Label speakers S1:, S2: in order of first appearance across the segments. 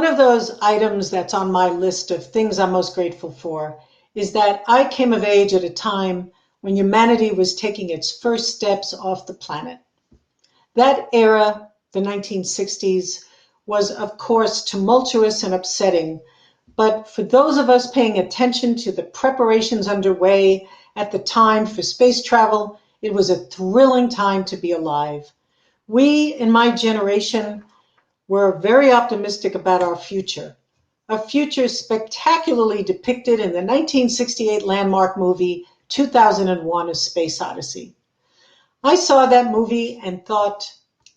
S1: of those items that's on my list of things I'm most grateful for is that I came of age at a time when humanity was taking its first steps off the planet. That era, the 1960s, was of course tumultuous and upsetting, but for those of us paying attention to the preparations underway at the time for space travel, it was a thrilling time to be alive. We, in my generation, were very optimistic about our future, a future spectacularly depicted in the 1968 landmark movie 2001: A Space Odyssey. I saw that movie and thought,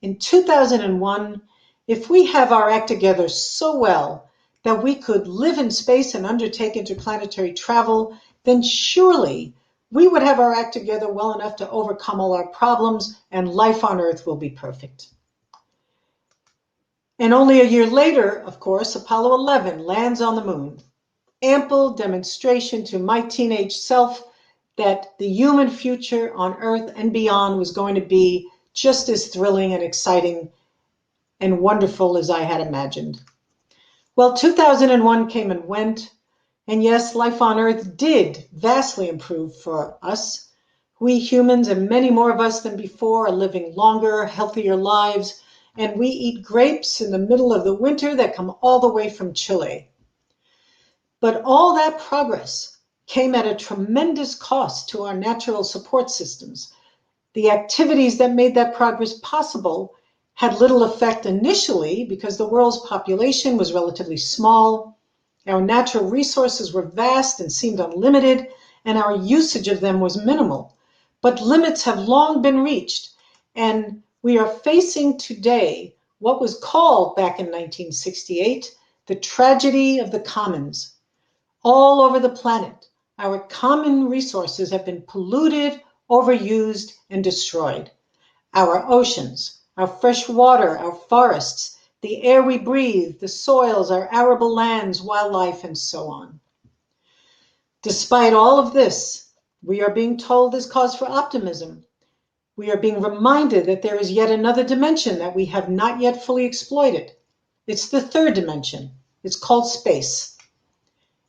S1: in 2001, if we have our act together so well that we could live in space and undertake interplanetary travel, then surely we would have our act together well enough to overcome all our problems and life on Earth will be perfect. And only a year later, of course, Apollo 11 lands on the moon. Ample demonstration to my teenage self that the human future on Earth and beyond was going to be just as thrilling and exciting and wonderful as I had imagined. Well, 2001 came and went, and yes, life on Earth did vastly improve for us. We humans, and many more of us than before, are living longer, healthier lives, and we eat grapes in the middle of the winter that come all the way from Chile. But all that progress came at a tremendous cost to our natural support systems. The activities that made that progress possible had little effect initially because the world's population was relatively small, our natural resources were vast and seemed unlimited, and our usage of them was minimal. But limits have long been reached, and we are facing today what was called back in 1968 the tragedy of the commons. All over the planet, our common resources have been polluted, overused, and destroyed. Our oceans, our fresh water, our forests, the air we breathe, the soils, our arable lands, wildlife, and so on. Despite all of this, we are being told there's cause for optimism. We are being reminded that there is yet another dimension that we have not yet fully exploited. It's the third dimension. It's called space.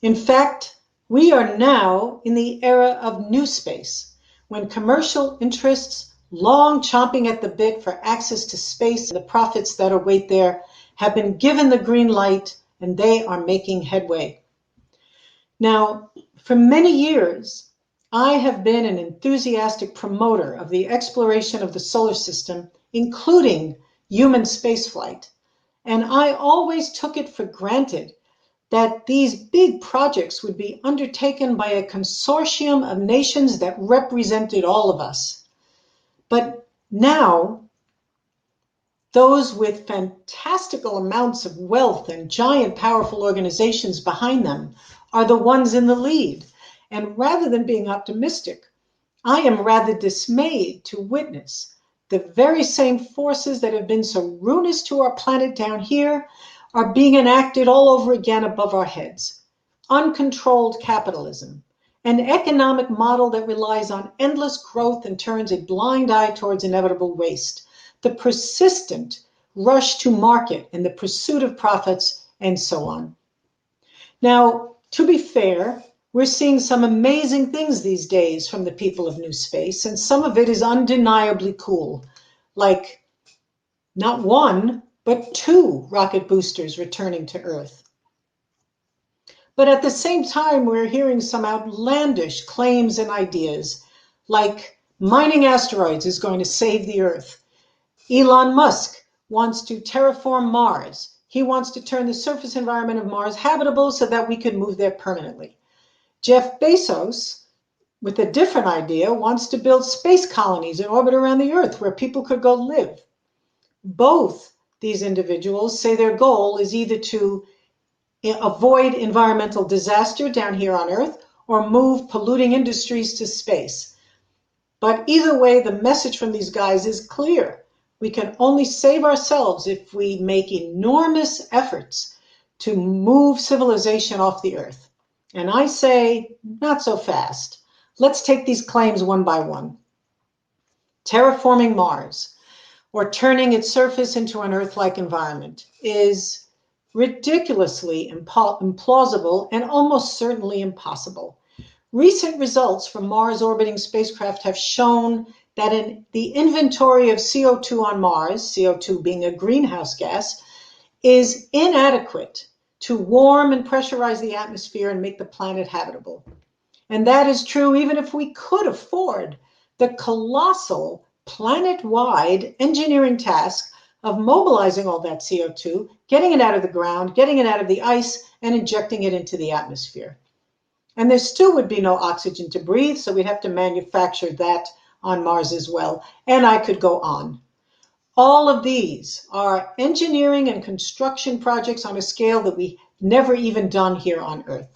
S1: In fact, we are now in the era of new space, when commercial interests, long chomping at the bit for access to space and the profits that await there, have been given the green light and they are making headway. Now, for many years, I have been an enthusiastic promoter of the exploration of the solar system, including human spaceflight. And I always took it for granted that these big projects would be undertaken by a consortium of nations that represented all of us. But now, those with fantastical amounts of wealth and giant powerful organizations behind them are the ones in the lead. And rather than being optimistic, I am rather dismayed to witness the very same forces that have been so ruinous to our planet down here are being enacted all over again above our heads. Uncontrolled capitalism, an economic model that relies on endless growth and turns a blind eye towards inevitable waste, the persistent rush to market and the pursuit of profits, and so on. Now, to be fair, we're seeing some amazing things these days from the people of New Space, and some of it is undeniably cool, like not one, but 2 rocket boosters returning to Earth. But at the same time, we're hearing some outlandish claims and ideas, like mining asteroids is going to save the Earth. Elon Musk wants to terraform Mars. He wants to turn the surface environment of Mars habitable so that we could move there permanently. Jeff Bezos, with a different idea, wants to build space colonies in orbit around the Earth where people could go live. Both these individuals say their goal is either to avoid environmental disaster down here on Earth or move polluting industries to space. But either way, the message from these guys is clear. We can only save ourselves if we make enormous efforts to move civilization off the Earth. And I say, not so fast. Let's take these claims one by one. Terraforming Mars, or turning its surface into an Earth-like environment, is ridiculously implausible and almost certainly impossible. Recent results from Mars orbiting spacecraft have shown that in the inventory of CO2 on Mars, CO2 being a greenhouse gas, is inadequate to warm and pressurize the atmosphere and make the planet habitable. And that is true even if we could afford the colossal planet-wide engineering task of mobilizing all that CO2, getting it out of the ground, getting it out of the ice, and injecting it into the atmosphere. And there still would be no oxygen to breathe, so we'd have to manufacture that on Mars as well. And I could go on. All of these are engineering and construction projects on a scale that we never even done here on Earth.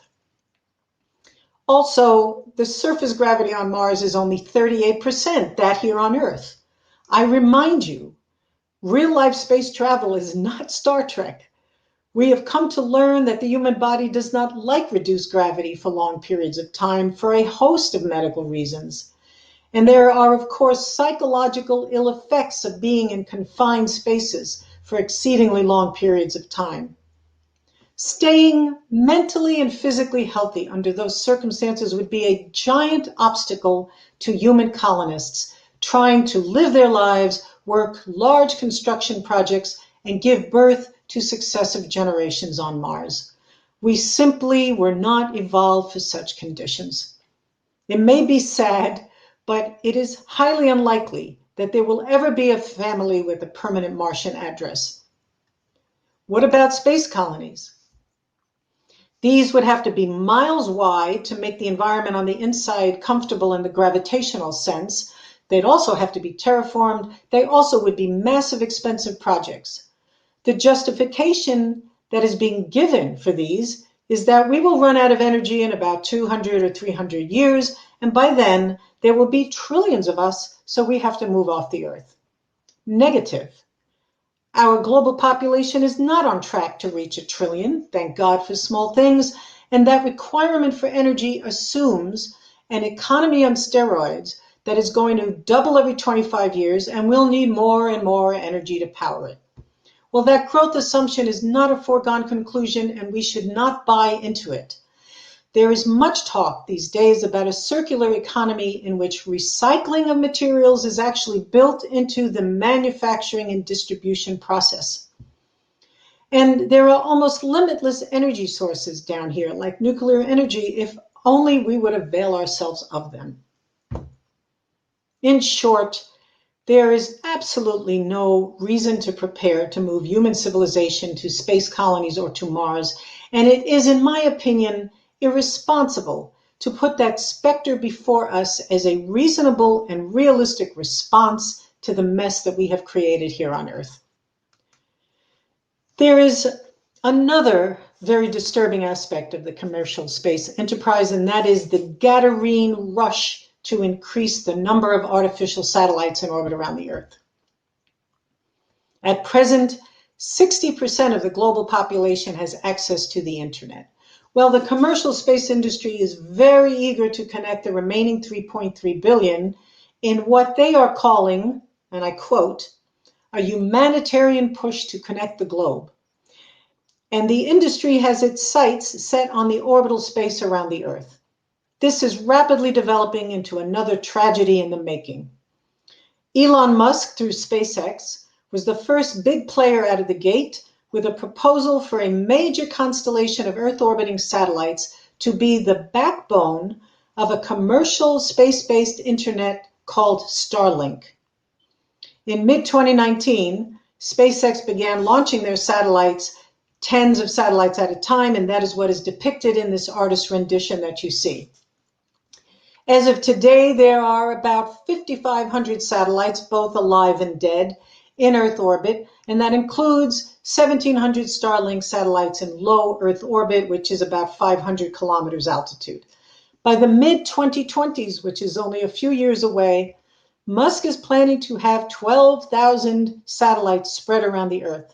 S1: Also, the surface gravity on Mars is only 38% that here on Earth. I remind you, real-life space travel is not Star Trek. We have come to learn that the human body does not like reduced gravity for long periods of time for a host of medical reasons. And there are, of course, psychological ill effects of being in confined spaces for exceedingly long periods of time. Staying mentally and physically healthy under those circumstances would be a giant obstacle to human colonists trying to live their lives, work large construction projects, and give birth to successive generations on Mars. We simply were not evolved for such conditions. It may be sad, but it is highly unlikely that there will ever be a family with a permanent Martian address. What about space colonies? These would have to be miles wide to make the environment on the inside comfortable in the gravitational sense. They'd also have to be terraformed. They also would be massive, expensive projects. The justification that is being given for these is that we will run out of energy in about 200 or 300 years, and by then there will be trillions of us, so we have to move off the Earth. Negative. Our global population is not on track to reach 1 trillion, thank God for small things, and that requirement for energy assumes an economy on steroids that is going to double every 25 years, and we'll need more and more energy to power it. Well, that growth assumption is not a foregone conclusion, and we should not buy into it. There is much talk these days about a circular economy in which recycling of materials is actually built into the manufacturing and distribution process. And there are almost limitless energy sources down here, like nuclear energy, if only we would avail ourselves of them. In short, there is absolutely no reason to prepare to move human civilization to space colonies or to Mars, and it is, in my opinion, irresponsible to put that specter before us as a reasonable and realistic response to the mess that we have created here on Earth. There is another very disturbing aspect of the commercial space enterprise, and that is the Gadarene rush to increase the number of artificial satellites in orbit around the Earth. At present, 60% of the global population has access to the internet. Well, the commercial space industry is very eager to connect the remaining 3.3 billion in what they are calling, and I quote, a humanitarian push to connect the globe. And the industry has its sights set on the orbital space around the Earth. This is rapidly developing into another tragedy in the making. Elon Musk, through SpaceX, was the first big player out of the gate with a proposal for a major constellation of Earth-orbiting satellites to be the backbone of a commercial space-based internet called Starlink. In mid-2019, SpaceX began launching their satellites, tens of satellites at a time, and that is what is depicted in this artist's rendition that you see. As of today, there are about 5,500 satellites, both alive and dead, in Earth orbit, and that includes 1,700 Starlink satellites in low Earth orbit, which is about 500 kilometers altitude. By the mid-2020s, which is only a few years away, Musk is planning to have 12,000 satellites spread around the Earth.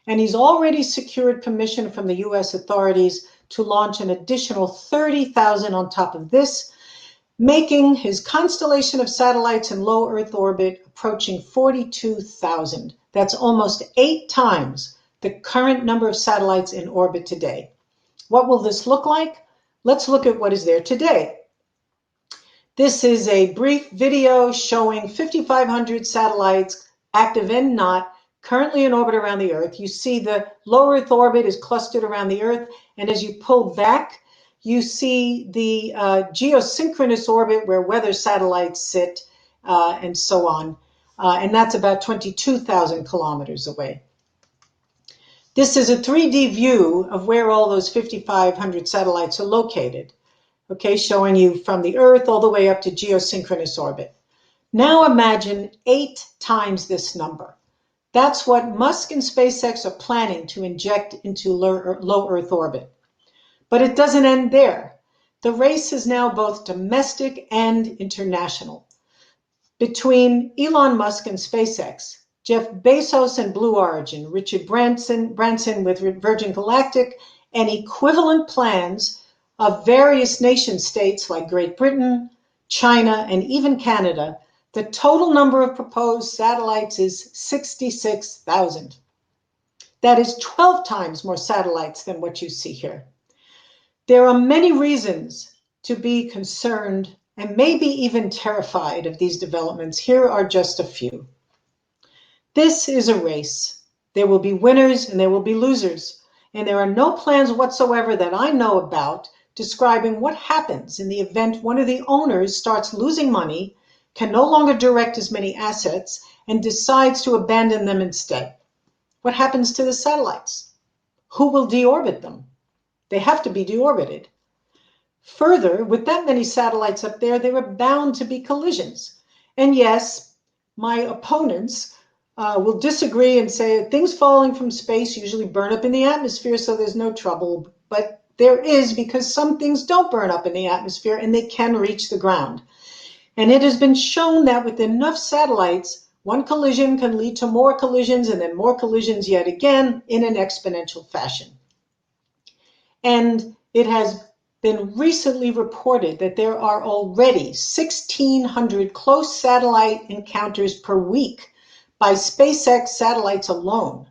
S1: And he's already secured permission from the US authorities to launch an additional 30,000 on top of this, making his constellation of satellites in low Earth orbit approaching 42,000. That's almost 8 times the current number of satellites in orbit today. What will this look like? Let's look at what is there today. This is a brief video showing 5,500 satellites, active and not, currently in orbit around the Earth. You see the low Earth orbit is clustered around the Earth, and as you pull back, you see the geosynchronous orbit where weather satellites sit, and so on. And that's about 22,000 kilometers away. This is a 3D view of where all those 5,500 satellites are located. Okay, showing you from the Earth all the way up to geosynchronous orbit. Now imagine 8 times this number. That's what Musk and SpaceX are planning to inject into low Earth orbit. But it doesn't end there. The race is now both domestic and international. Between Elon Musk and SpaceX, Jeff Bezos and Blue Origin, Richard Branson with Virgin Galactic, and equivalent plans of various nation states like Great Britain, China, and even Canada, the total number of proposed satellites is 66,000. That is 12 times more satellites than what you see here. There are many reasons to be concerned and maybe even terrified of these developments. Here are just a few. This is a race. There will be winners and there will be losers. And there are no plans whatsoever that I know about describing what happens in the event one of the owners starts losing money, can no longer direct as many assets, and decides to abandon them instead. What happens to the satellites? Who will deorbit them? They have to be deorbited. Further, with that many satellites up there, there are bound to be collisions. And yes, my opponents will disagree and say things falling from space usually burn up in the atmosphere, so there's no trouble. But there is, because some things don't burn up in the atmosphere and they can reach the ground. And it has been shown that with enough satellites, one collision can lead to more collisions and then more collisions yet again in an exponential fashion. And it has been recently reported that there are already 1,600 close satellite encounters per week by SpaceX satellites alone.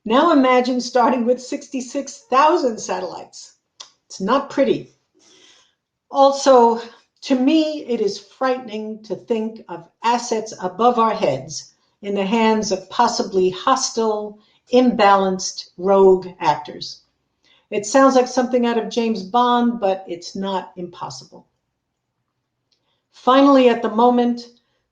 S1: Now imagine starting with 66,000 satellites. It's not pretty. Also, to me, it is frightening to think of assets above our heads in the hands of possibly hostile, imbalanced, rogue actors. It sounds like something out of James Bond, but it's not impossible. Finally, at the moment,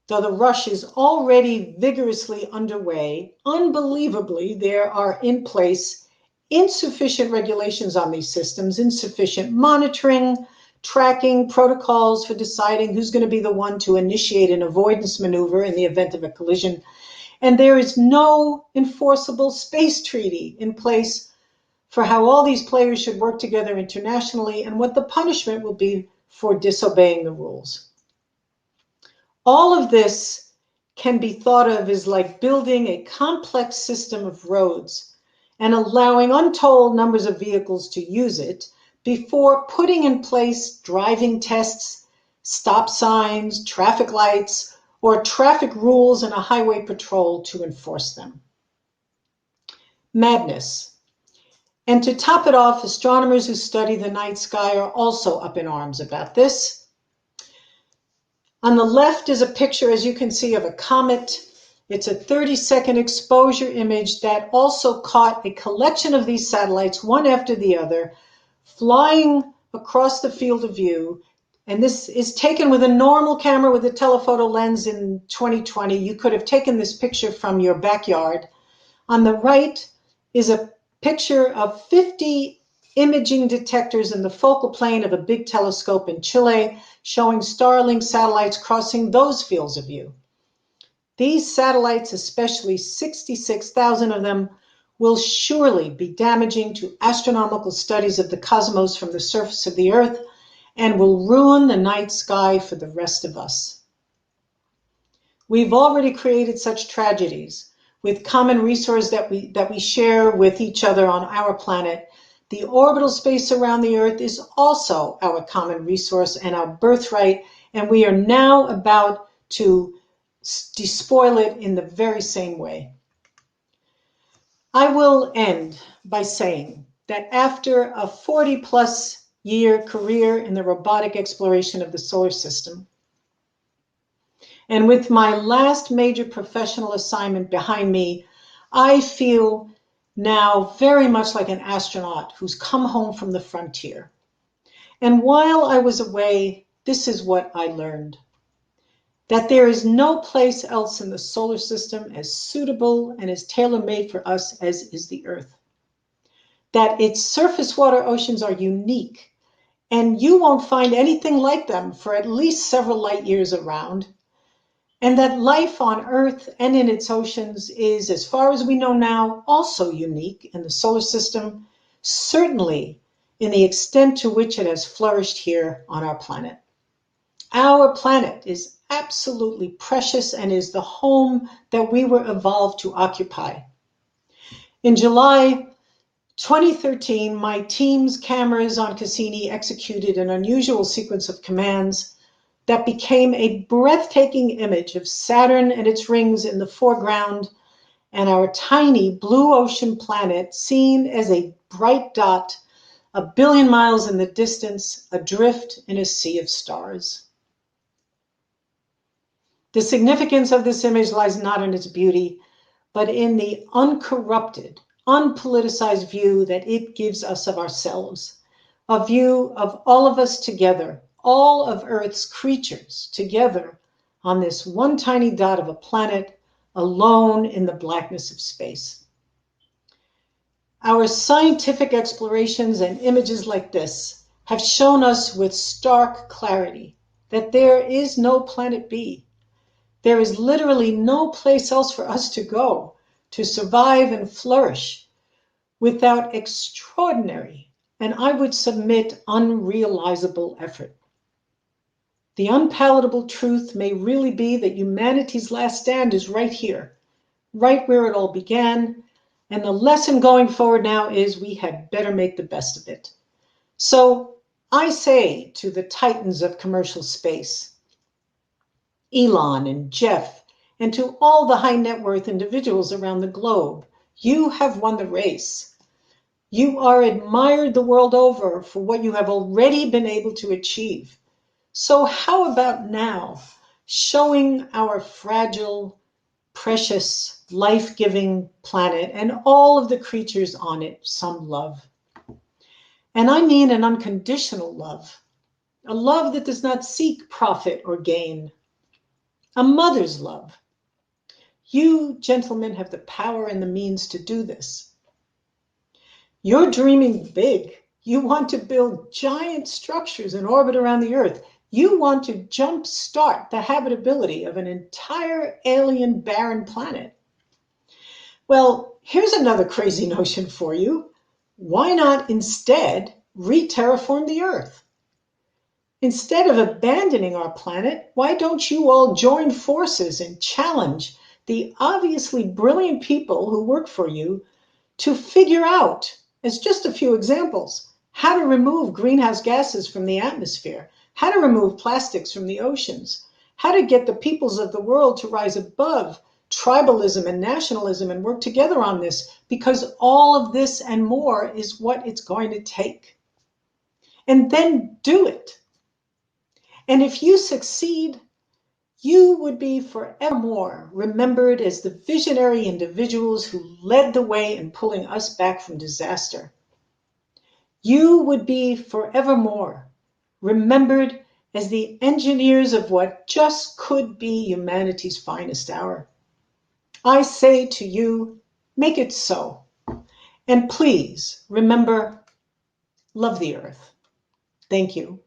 S1: though the rush is already vigorously underway, unbelievably, there are in place insufficient regulations on these systems, insufficient monitoring, tracking, protocols for deciding who's going to be the one to initiate an avoidance maneuver in the event of a collision. And there is no enforceable space treaty in place for how all these players should work together internationally and what the punishment will be for disobeying the rules. All of this can be thought of as like building a complex system of roads and allowing untold numbers of vehicles to use it before putting in place driving tests, stop signs, traffic lights, or traffic rules and a highway patrol to enforce them. Madness. And to top it off, astronomers who study the night sky are also up in arms about this. On the left is a picture, as you can see, of a comet. It's a 30-second exposure image that also caught a collection of these satellites, one after the other, flying across the field of view. And this is taken with a normal camera with a telephoto lens in 2020. You could have taken this picture from your backyard. On the right is a picture of 50 imaging detectors in the focal plane of a big telescope in Chile, showing Starlink satellites crossing those fields of view. These satellites, especially 66,000 of them, will surely be damaging to astronomical studies of the cosmos from the surface of the Earth and will ruin the night sky for the rest of us. We've already created such tragedies with common resources that we share with each other on our planet. The orbital space around the Earth is also our common resource and our birthright, and we are now about to despoil it in the very same way. I will end by saying that after a 40+ year career in the robotic exploration of the solar system, and with my last major professional assignment behind me, I feel now very much like an astronaut who's come home from the frontier. And while I was away, this is what I learned: that there is no place else in the solar system as suitable and as tailor-made for us as is the Earth. That its surface water oceans are unique, and you won't find anything like them for at least several light years around. And that life on Earth and in its oceans is, as far as we know now, also unique in the solar system, certainly in the extent to which it has flourished here on our planet. Our planet is absolutely precious and is the home that we were evolved to occupy. In July 2013, my team's cameras on Cassini executed an unusual sequence of commands that became a breathtaking image of Saturn and its rings in the foreground and our tiny blue ocean planet seen as a bright dot a billion miles in the distance, adrift in a sea of stars. The significance of this image lies not in its beauty, but in the uncorrupted, unpoliticized view that it gives us of ourselves, a view of all of us together, all of Earth's creatures together on this one tiny dot of a planet, alone in the blackness of space. Our scientific explorations and images like this have shown us with stark clarity that there is no planet B. There is literally no place else for us to go to survive and flourish without extraordinary, and I would submit unrealizable effort. The unpalatable truth may really be that humanity's last stand is right here, right where it all began, and the lesson going forward now is we had better make the best of it. So I say to the titans of commercial space, Elon and Jeff, and to all the high net worth individuals around the globe, you have won the race. You are admired the world over for what you have already been able to achieve. So how about now showing our fragile, precious, life-giving planet and all of the creatures on it some love? And I mean an unconditional love, a love that does not seek profit or gain, a mother's love. You, gentlemen, have the power and the means to do this. You're dreaming big. You want to build giant structures in orbit around the Earth. You want to jumpstart the habitability of an entire alien barren planet. Well, here's another crazy notion for you. Why not instead re-terraform the Earth? Instead of abandoning our planet, why don't you all join forces and challenge the obviously brilliant people who work for you to figure out, as just a few examples, how to remove greenhouse gases from the atmosphere, how to remove plastics from the oceans, how to get the peoples of the world to rise above tribalism and nationalism and work together on this, because all of this and more is what it's going to take. And then do it. And if you succeed, you would be forevermore remembered as the visionary individuals who led the way in pulling us back from disaster. You would be forevermore remembered as the engineers of what just could be humanity's finest hour. I say to you, make it so. And please remember, love the Earth. Thank you.